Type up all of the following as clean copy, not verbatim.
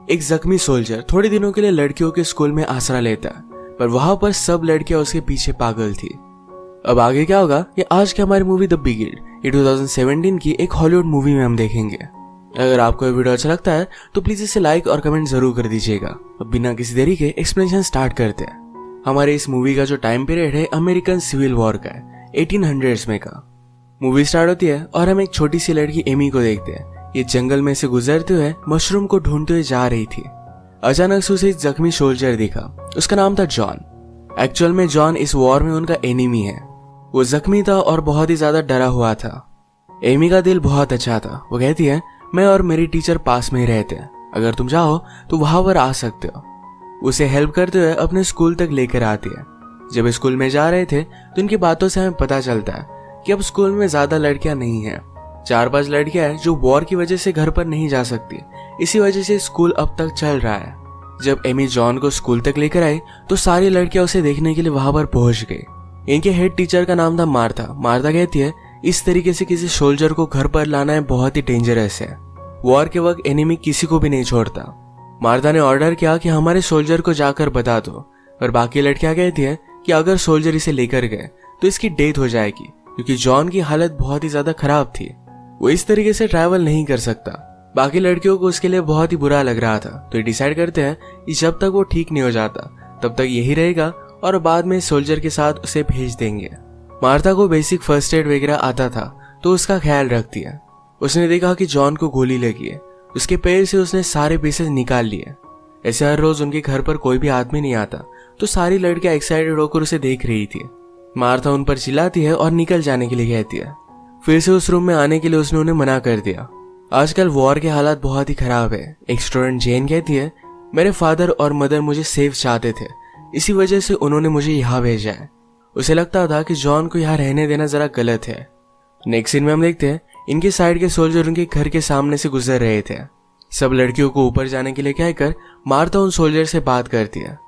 एक जख्मी सोल्जर थोड़े दिनों के लिए लड़कियों के स्कूल में आसरा लेता है, पर वहां पर सब लड़कियां उसके पीछे पागल थी। अब आगे क्या होगा ये आज की हमारी मूवी द बिगिड ये 2017 की एक हॉलीवुड मूवी में हम देखेंगे। अगर आपको ये वीडियो अच्छा लगता है तो प्लीज इसे लाइक और कमेंट जरूर कर दीजिएगा। अब बिना किसी देरी के एक्सप्लेनेशन स्टार्ट करते हैं। हमारे इस मूवी का जो टाइम पीरियड है अमेरिकन सिविल वॉर का है, 1800s में का। मूवी स्टार्ट होती है और हम एक छोटी सी लड़की एमी को देखते हैं। ये जंगल में से गुजरते हुए मशरूम को ढूंढते हुए जा रही थी। अचानक से उसे एक जख्मी सोल्जर दिखा। उसका नाम था जॉन। एक्चुअल में जॉन इस वॉर में उनका एनिमी है। वो जख्मी था और बहुत ही ज्यादा डरा हुआ था। एमी का दिल बहुत अच्छा था। वो कहती है मैं और मेरी टीचर पास में ही रहते हैं, अगर तुम चाहो तो वहां पर आ सकते हो। उसे हेल्प करते हुए अपने स्कूल तक लेकर आती है। जब स्कूल में जा रहे थे तो इनकी बातों से हमें पता चलता है कि अब स्कूल में ज्यादा लड़कियां नहीं हैं। 4-5 लड़कियां हैं जो वॉर की वजह से घर पर नहीं जा सकती। इसी वजह से स्कूल अब तक चल रहा है। जब एमी जॉन को स्कूल तक लेकर आई तो सारी लड़कियां उसे देखने के लिए वहां पर पहुंच गई। इनके हेड टीचर का नाम था मार्था। मार्था कहती है इस तरीके से किसी सोल्जर को घर पर लाना है बहुत ही डेंजरस है। वॉर के वक्त एनिमी किसी को भी नहीं छोड़ता। मार्था ने ऑर्डर किया कि हमारे सोल्जर को जाकर बता दो, और बाकी लड़कियां कहती है कि अगर सोल्जर इसे लेकर गए तो इसकी डेथ हो जाएगी, क्योंकि जॉन की हालत बहुत ही ज्यादा खराब थी। वो इस तरीके से ट्रैवल नहीं कर सकता। बाकी लड़कियों को उसके लिए बहुत ही बुरा लग रहा था, तो ये डिसाइड करते हैं कि जब तक वो ठीक नहीं हो जाता तब तक यही रहेगा और बाद में सोल्जर के साथ उसे भेज देंगे। मार्था को बेसिक फर्स्ट एड वगैरह आता था तो उसका ख्याल रखती है। उसने देखा कि जॉन को गोली लगी है। उसके पैर से उसने सारे पीसेस निकाल लिए। ऐसे हर रोज उनके घर पर कोई भी आदमी नहीं आता तो सारी लड़कियां एक्साइटेड होकर उसे देख रही थी। मार्था उन पर चिल्लाती है और निकल जाने के लिए कहती है। फिर से उस रूम में आने के लिए उसने उन्हें मना कर दिया। आजकल वॉर के हालात बहुत ही खराब है। एक स्टूडेंट जेन कहती है मेरे फादर और मदर मुझे सेफ चाहते थे, इसी वजह से उन्होंने मुझे यहाँ भेजा है। उसे लगता था कि जॉन को यहाँ रहने देना जरा गलत है। नेक्स्ट सीन में हम देखते हैं इनके साइड के सोल्जर उनके घर के सामने से गुजर रहे थे। सब लड़कियों को ऊपर जाने के लिए कहकर मार्था उन सोल्जर से बात करती है।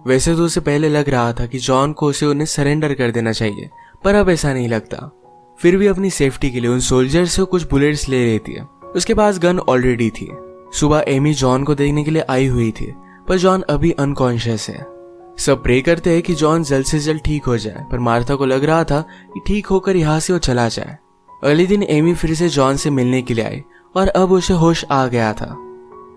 वैसे तो उसे पहले लग रहा था कि जॉन को उसे उन्हें सरेंडर कर देना चाहिए, पर अब ऐसा नहीं लगता। फिर भी अपनी सेफ्टी के लिए उन सोल्जर से कुछ बुलेट्स ले लेती है। उसके पास गन ऑलरेडी थी। सुबह एमी जॉन को देखने के लिए आई हुई थी, पर जॉन अभी अनकॉन्शियस है। सब प्रे करते हैं कि जॉन जल्द से जल्द ठीक हो जाए, पर मार्था को लग रहा था कि ठीक होकर यहाँ से वो चला जाए। अगले दिन एमी फिर से जॉन से मिलने के लिए आई और अब उसे होश आ गया था।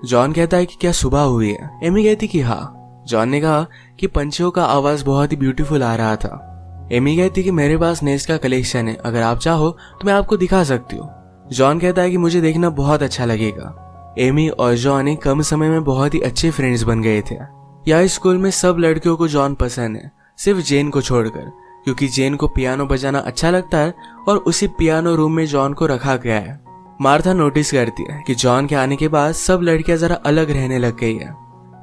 जॉन कहता है कि क्या सुबह हुई है? एमी कहती कि हाँ। जॉन ने कहा कि पंछियों का आवाज बहुत ही ब्यूटीफुल आ रहा था। एमी कहती कि मेरे पास नेस्ट का कलेक्शन है, अगर आप चाहो तो मैं आपको दिखा सकती हूँ। जॉन कहता है कि मुझे देखना बहुत अच्छा लगेगा। एमी और जॉन एक कम समय में बहुत ही अच्छे फ्रेंड्स बन गए थे। यहाँ स्कूल में सब लड़कियों को जॉन पसंद है, सिर्फ जेन को छोड़कर, क्योंकि जेन को पियानो बजाना अच्छा लगता है और उसी पियानो रूम में जॉन को रखा गया है। मार्था नोटिस करती है कि जॉन के आने के बाद सब लड़कियां जरा अलग रहने लग गई है।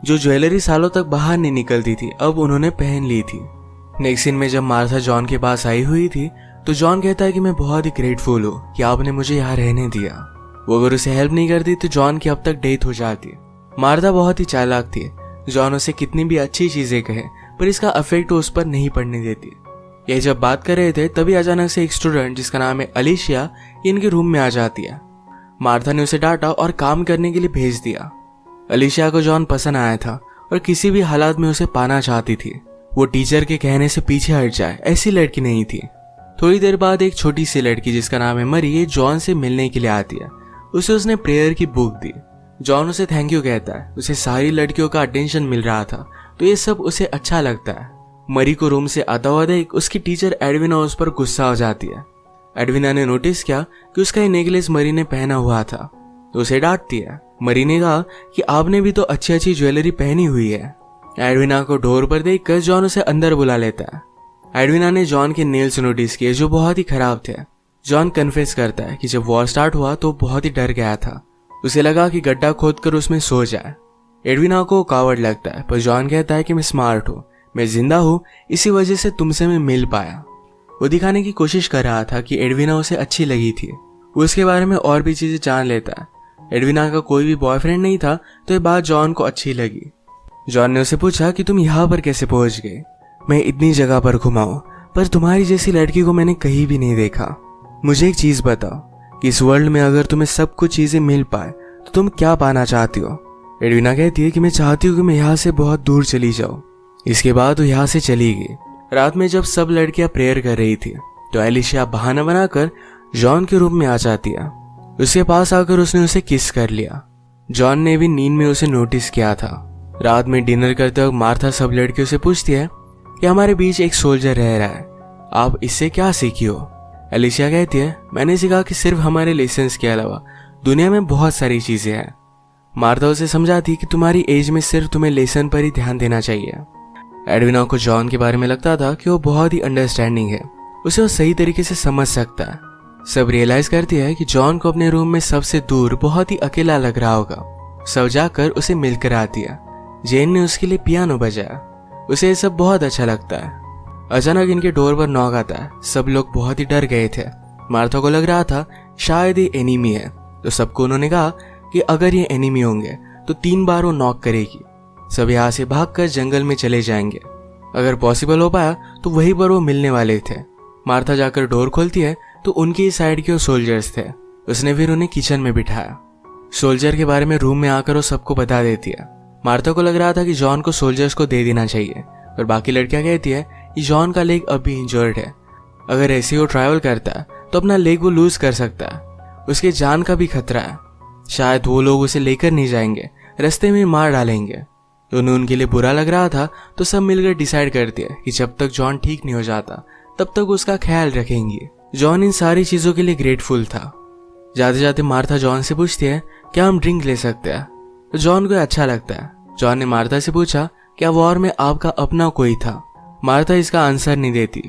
जो ज्वेलरी सालों तक बाहर नहीं निकलती थी अब उन्होंने पहन ली थी। नेक्स्ट सीन में जब मार्था जॉन के पास आई हुई थी तो जॉन कहता है कि मैं बहुत ही ग्रेटफुल हूँ कि आपने मुझे यहाँ रहने दिया। वो अगर उसे हेल्प नहीं करती तो जॉन की अब तक डेथ हो जाती। मार्था बहुत ही चालाक थी। जॉन उसे कितनी भी अच्छी चीजें कहे पर इसका इफेक्ट उस पर नहीं पड़ने देती। ये जब बात कर रहे थे तभी अचानक से एक स्टूडेंट जिसका नाम है अलिशिया इनके रूम में आ जाती है। मार्था ने उसे डांटा और काम करने के लिए भेज दिया। अलिशिया को जॉन पसंद आया था और किसी भी हालात में उसे पाना चाहती थी। वो टीचर के कहने से पीछे हट जाए ऐसी लड़की नहीं थी। थोड़ी देर बाद एक छोटी सी लड़की जिसका नाम है मरी ये जॉन से मिलने के लिए आती है। उसे उसने प्रेयर की बुक दी। जॉन उसे थैंक यू कहता है। उसे सारी लड़कियों का अटेंशन मिल रहा था तो ये सब उसे अच्छा लगता है। मरी को रूम से आता हुआ देख उसकी टीचर एडविना उस पर गुस्सा हो जाती है। एडविना ने नोटिस किया कि उसका ये नेकलेस मरी ने पहना हुआ था तो उसे डांटती है। मरी ने कहा कि आपने भी तो अच्छी अच्छी ज्वेलरी पहनी हुई है। एडविना को डोर पर देखकर जॉन उसे अंदर बुला लेता है। एडविना ने जॉन के नेल्स नोटिस किए जो बहुत ही खराब थे। जॉन कन्फेस करता है कि जब वॉर स्टार्ट हुआ तो बहुत ही डर गया था। उसे लगा कि गड्ढा खोदकर उसमें सो जाए। एडविना को कावर्ड लगता है पर जॉन कहता है कि मैं स्मार्ट हूँ, मैं जिंदा हूँ, इसी वजह से तुमसे मैं मिल पाया। वो दिखाने की कोशिश कर रहा था कि एडविना उसे अच्छी लगी थी। वो उसके बारे में और भी चीजें जान लेता है। एडविना का कोई भी बॉयफ्रेंड नहीं था तो ये बात जॉन को अच्छी लगी। जॉन ने उसे पूछा कि तुम यहाँ पर कैसे पहुंच गए? मैं इतनी जगह पर घुमाऊं पर तुम्हारी जैसी लड़की को मैंने कहीं भी नहीं देखा। मुझे एक चीज बताओ कि इस वर्ल्ड में अगर तुम्हें सब कुछ चीजें मिल पाए तो तुम क्या पाना चाहती हो? एडविना कहती है कि मैं चाहती हूँ कि मैं यहाँ से बहुत दूर चली जाऊँ। इसके बाद वो यहाँ से चली गई। रात में जब सब लड़कियां प्रेयर कर रही थी तो एलिशिया बहाना बनाकर जॉन के रूम में आ जाती है। उसके पास आकर उसने उसे किस कर लिया। जॉन ने भी नींद में उसे नोटिस किया था। रात में डिनर करते वक्त मार्था सब लड़कियों से पूछती है कि हमारे बीच एक सोल्जर रह रहा है, आप इससे क्या सीखी हो। एलिशिया कहती है मैंने सीखा कि सिर्फ हमारे लेसन्स के अलावा दुनिया में बहुत सारी चीजें हैं। मार्था उसे समझाती कि तुम्हारी एज में सिर्फ तुम्हें लेसन पर ही ध्यान देना चाहिए। एडविना को जॉन के बारे में लगता था कि वो बहुत ही अंडरस्टैंडिंग है, उसे वो सही तरीके से समझ सकता है। सब रियलाइज करती है कि जॉन को अपने रूम में सबसे दूर बहुत ही अकेला लग रहा होगा। सब जाकर उसे मिलकर आती है। जेन ने उसके लिए पियानो बजाया, उसे ये सब बहुत अच्छा लगता है। अचानक इनके डोर पर नॉक आता है। सब लोग बहुत ही डर गए थे। मार्था को लग रहा था शायद ये एनिमी है, तो सबको उन्होंने कहा कि अगर ये एनिमी होंगे तो 3 बार वो नॉक करेगी। सब यहाँ से भागकर जंगल में चले जाएंगे। अगर पॉसिबल हो पाया तो वहीं पर वो मिलने वाले थे। मार्था जाकर डोर खोलती है तो उनकी ही साइड के वो सोल्जर्स थे। उसने फिर उन्हें किचन में बिठाया। सोल्जर के बारे में रूम में आकर वो सबको बता देती है। मार्था को लग रहा था कि जॉन को सोल्जर्स को दे देना चाहिए, पर बाकी लड़कियां कहती है कि जॉन का लेग अभी इंजर्ड है। अगर ऐसे ही वो ट्रैवल करता है तो अपना लेग वो लूज कर सकता है। उसके जान का भी खतरा है। शायद वो लोग उसे लेकर नहीं जाएंगे, रास्ते में मार डालेंगे। तो उन्हें उनके लिए बुरा लग रहा था, तो सब मिलकर डिसाइड करते हैं कि जब तक जॉन ठीक नहीं हो जाता तब तक उसका ख्याल रखेंगे। जॉन इन सारी चीजों के लिए ग्रेटफुल था। जाते जाते मार्था जॉन से पूछती है क्या हम ड्रिंक ले सकते हैं, तो जॉन को अच्छा लगता है। जॉन ने मार्था से पूछा क्या वॉर में आपका अपना कोई था। मार्था इसका आंसर नहीं देती।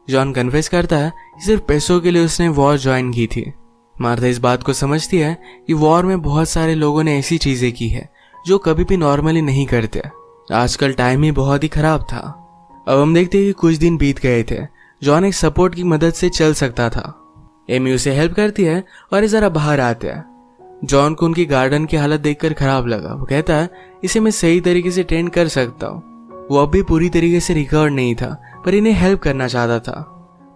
जॉन कन्फेस करता है कि सिर्फ पैसों के लिए उसने वॉर ज्वाइन की थी। मार्था इस बात को समझती है कि वॉर में बहुत सारे लोगों ने ऐसी चीजें की है जो कभी भी नॉर्मली नहीं करते। आजकल टाइम ही बहुत ही खराब था। अब हम देखते हैं कि कुछ दिन बीत गए थे। जॉन एक सपोर्ट की मदद से चल सकता था। एमी उसे हेल्प करती है और जरा बाहर आते हैं। जॉन को उनकी गार्डन की हालत देखकर खराब लगा। वो कहता है इसे मैं सही तरीके से ट्रेन कर सकता हूँ। वो अब भी पूरी तरीके से रिकवर नहीं था, पर इन्हें हेल्प करना चाहता था।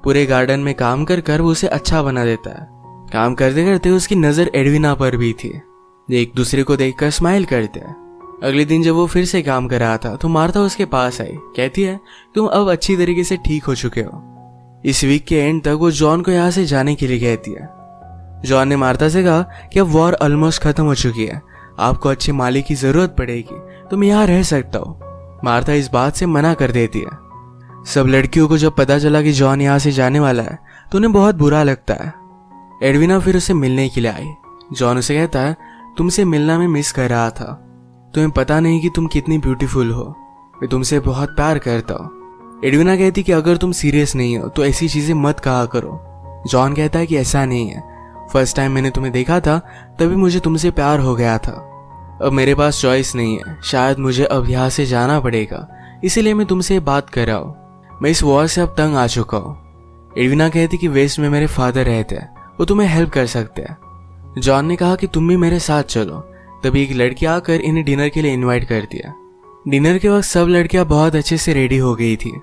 पूरे गार्डन में काम कर कर वो उसे अच्छा बना देता है। काम करते करते उसकी नजर एडविना पर भी थी। एक दूसरे को देखकर स्माइल करते हैं। अगले दिन जब वो फिर से काम कर रहा था तो मार्था उसके पास आई। कहती है तुम अब अच्छी तरीके से ठीक हो चुके हो। इस वीक के एंड तक वो जॉन को यहाँ से जाने के लिए कहती है। जॉन ने मार्था से कहा कि अब वॉर ऑलमोस्ट खत्म हो चुकी है, आपको अच्छे मालिक की जरूरत पड़ेगी, तुम यहाँ रह सकता हो। मार्था इस बात से मना कर देती है। सब लड़कियों को जब पता चला कि जॉन यहाँ से जाने वाला है तो उन्हें बहुत बुरा लगता है। एडविना फिर उसे मिलने के लिए आई। जॉन उसे कहता है तुमसे मिलना मैं मिस कर रहा था, तुम्हें पता नहीं कि तुम कितनी ब्यूटीफुल हो, मैं तुमसे बहुत प्यार करता हूँ। एडविना कहती कि अगर तुम सीरियस नहीं हो तो ऐसी चीजें मत कहा करो। जॉन कहता है कि ऐसा नहीं है, फर्स्ट टाइम मैंने तुम्हें देखा था तभी मुझे तुमसे प्यार हो गया था। अब मेरे पास चॉइस नहीं है, शायद मुझे अब यहाँ से जाना पड़ेगा, इसीलिए मैं तुमसे बात कर रहा हूँ। मैं इस वॉर से अब तंग आ चुका हूँ। एडविना कहती कि वेस्ट में मेरे फादर रहते हैं, वो तुम्हें हेल्प कर सकते हैं। जॉन ने कहा कि तुम भी मेरे साथ चलो। तभी एक लड़की आकर इन्हें डिनर के लिए इनवाइट कर दिया। डिनर के वक्त सब लड़कियां बहुत अच्छे से रेडी हो गई थी।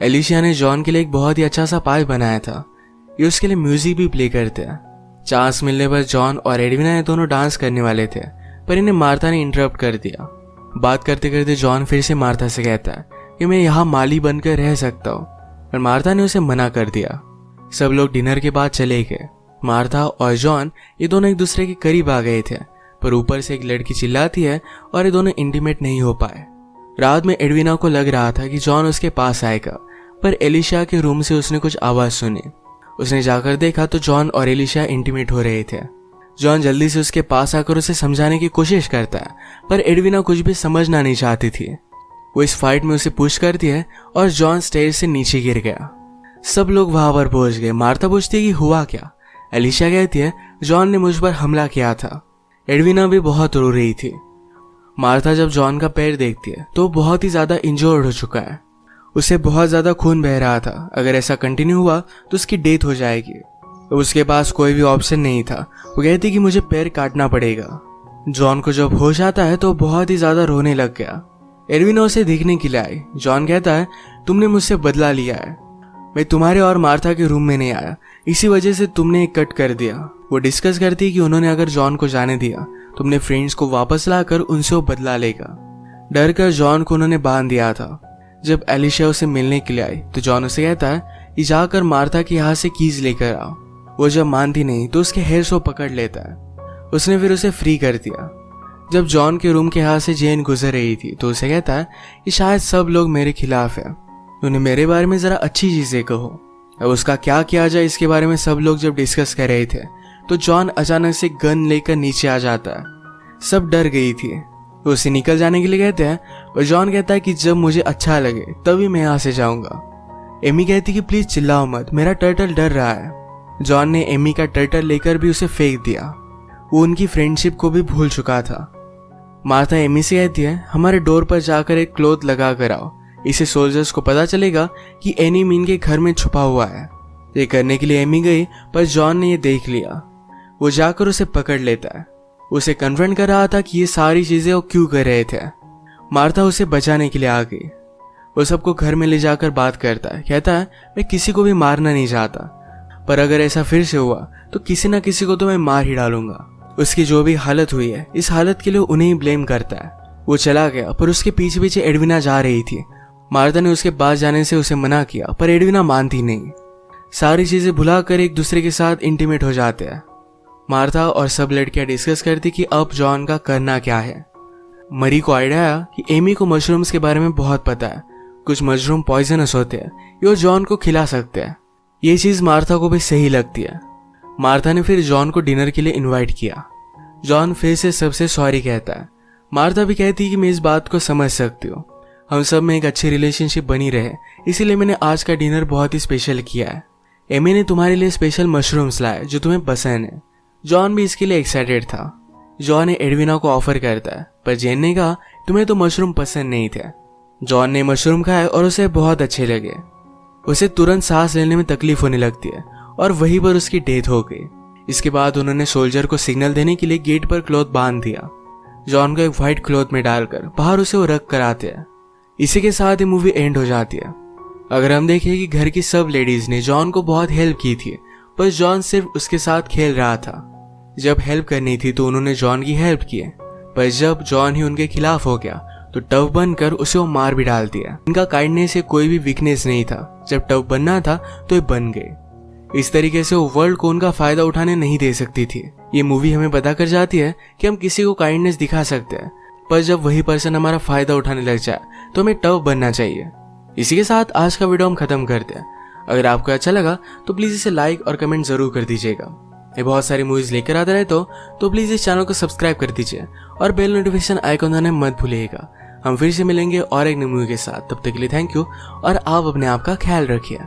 एलिशिया ने जॉन के लिए एक बहुत ही अच्छा सा पाई बनाया था। ये उसके लिए म्यूजिक भी प्ले करते हैं। चांस मिलने पर जॉन और एडविना ये दोनों डांस करने वाले थे, पर इन्हें मार्था ने इंटरप्ट कर दिया। बात करते करते जॉन फिर से मार्था से कहता है कि मैं यहाँ माली बनकर रह सकता हूँ, पर मार्था ने उसे मना कर दिया। सब लोग डिनर के बाद चले गए। मार्था और जॉन ये दोनों एक दूसरे के करीब आ गए थे, पर ऊपर से एक लड़की चिल्लाती है और ये दोनों इंटीमेट नहीं हो पाए। रात में एडविना को लग रहा था कि जॉन उसके पास आएगा, पर एलिशिया के रूम से उसने कुछ आवाज सुनी। उसने जाकर देखा तो जॉन और एलिशिया इंटीमेट हो रहे थे। जॉन जल्दी से उसके पास आकर उसे समझाने की कोशिश करता है, पर एडविना कुछ भी समझना नहीं चाहती थी। वो इस फाइट में उसे पुश करती है और जॉन स्टेज से नीचे गिर गया। सब लोग वहां पर पहुंच गए। मार्था पूछती है कि हुआ क्या। एलिशिया कहती है जॉन ने मुझ पर हमला किया था। एडविना भी बहुत रो रही थी। मार्था जब जॉन का पैर देखती है तो बहुत ही ज्यादा इंजर्ड हो चुका है। उसे बहुत ज्यादा खून बह रहा था। अगर ऐसा कंटिन्यू हुआ तो उसकी डेथ हो जाएगी। उसके पास कोई भी ऑप्शन नहीं था। वो कहती कि मुझे पैर काटना पड़ेगा। जॉन को जब होश आता है तो बहुत ही ज्यादा रोने लग गया। एडविना उसे देखने के लिए आई। जॉन कहता है तुमने मुझसे बदला लिया है, मैं तुम्हारे और मार्था के रूम में नहीं आया, इसी वजह से तुमने एक कट कर दिया। वो डिस्कस करती है कि उन्होंने अगर जॉन को जाने दिया तो अपने फ्रेंड्स को वापस लाकर उनसे वो बदला लेगा। डर कर जॉन को उन्होंने बांध दिया था। जब एलिशिया उसे मिलने के लिए आई तो जॉन उसे कहता है कि जाकर मार्था के यहाँ से कीज लेकर आओ। वो जब मानती नहीं तो उसके हेयर्स वो पकड़ लेता है। उसने फिर उसे फ्री कर दिया। जब जॉन के रूम के यहाँ से जेन गुजर रही थी तो उसे कहता है कि शायद सब लोग मेरे खिलाफ है, उन्हें मेरे बारे में जरा अच्छी चीजें कहो। अब उसका क्या किया जाए इसके बारे में सब लोग जब डिस्कस कर रहे थे तो जॉन अचानक से गन लेकर नीचे आ जाता है। सब डर गई थी, वो उसे निकल जाने के लिए कहते हैं और जॉन कहता है कि जब मुझे अच्छा लगे तभी मैं यहाँ से जाऊंगा। एमी कहती कि प्लीज चिल्लाओ मत, मेरा टर्टल डर रहा है। जॉन ने एमी का टर्टल लेकर भी उसे फेंक दिया। वो उनकी फ्रेंडशिप को भी भूल चुका था। मार्था एमी से कहती है हमारे डोर पर जाकर एक क्लोथ लगा कर आओ, इसे सोल्जर्स को पता चलेगा कि एनी मीन के घर में छुपा हुआ है। ये करने के लिए एमी गई पर जॉन ने ये देख लिया। वो जाकर उसे पकड़ लेता है, उसे कन्फ्रंट कर रहा था कि ये सारी चीजें वो क्यों कर रहे थे। मार्था उसे बचाने के लिए आ गई। वो सबको घर में ले जाकर बात करता है, कहता है मैं किसी को भी मारना नहीं चाहता, पर अगर ऐसा फिर से हुआ तो किसी ना किसी को तो मैं मार ही डालूंगा। उसकी जो भी हालत हुई है इस हालत के लिए उन्हें ही ब्लेम करता है। वो चला गया पर उसके पीछे पीछे एडविना जा रही थी। मार्था ने उसके पास जाने से उसे मना किया पर एडविना मानती नहीं। सारी चीजें भुलाकर एक दूसरे के साथ इंटीमेट हो जाते हैं। मार्था और सब लड़कियां डिस्कस करती कि अब जॉन का करना क्या है। मरी को आइडिया आया कि एमी को मशरूम्स के बारे में बहुत पता है, कुछ मशरूम पॉइजनस होते हैं, ये जॉन को खिला सकते हैं। ये चीज मार्था को भी सही लगती है। मार्था ने फिर जॉन को डिनर के लिए इनवाइट किया। जॉन फिर से सबसे सॉरी कहता है। मार्था भी कहती है कि मैं इस बात को समझ सकती हूँ, हम सब में एक अच्छी रिलेशनशिप बनी रहे, इसीलिए मैंने आज का डिनर बहुत ही स्पेशल किया है। एमी ने तुम्हारे लिए स्पेशल मशरूम्स लाए जो तुम्हें पसंद है। जॉन भी इसके लिए एक्साइटेड था। जॉन ने एडविना को ऑफर करता है पर जेन ने कहा तुम्हें तो मशरूम पसंद नहीं थे। जॉन ने मशरूम खाए और उसे बहुत अच्छे लगे। उसे तुरंत सांस लेने में तकलीफ होने लगती है और वहीं पर उसकी डेथ हो गई। इसके बाद उन्होंने सोल्जर को सिग्नल देने के लिए गेट पर क्लॉथ बांध दिया। जॉन को एक व्हाइट क्लॉथ में डालकर बाहर उसे वो रख कर आते हैं। इसी के साथ ही मूवी एंड हो जाती है। अगर हम देखें कि घर की सब लेडीज ने जॉन को बहुत हेल्प की थी पर जॉन सिर्फ उसके साथ खेल रहा था। जब हेल्प करनी थी तो उन्होंने जॉन की हेल्प की, पर जब जॉन ही उनके खिलाफ हो गया तो टफ बनकर उसे वो मार भी डाल दिया। इनका काइंडनेस से कोई भी वीकनेस नहीं था। जब टफ बनना था तो ये बन गए। इस तरीके से वो वर्ल्ड को उनका फायदा उठाने नहीं दे सकती थी। ये मूवी हमें बता कर जाती है कि हम किसी को काइंडनेस दिखा सकते हैं, पर जब वही पर्सन हमारा फायदा उठाने लग जाए तो हमें टफ बनना चाहिए। इसी के साथ आज का वीडियो हम खत्म करते हैं। अगर आपको अच्छा लगा तो प्लीज इसे लाइक और कमेंट जरूर कर दीजिएगा। ये बहुत सारी मूवीज लेकर आता रहे तो प्लीज इस चैनल को सब्सक्राइब कर दीजिए और बेल नोटिफिकेशन आइकॉन दबाना मत भूलिएगा। हम फिर से मिलेंगे और एक नई मूवी के साथ। तब तक के लिए थैंक यू और आप अपने आप का ख्याल रखिए।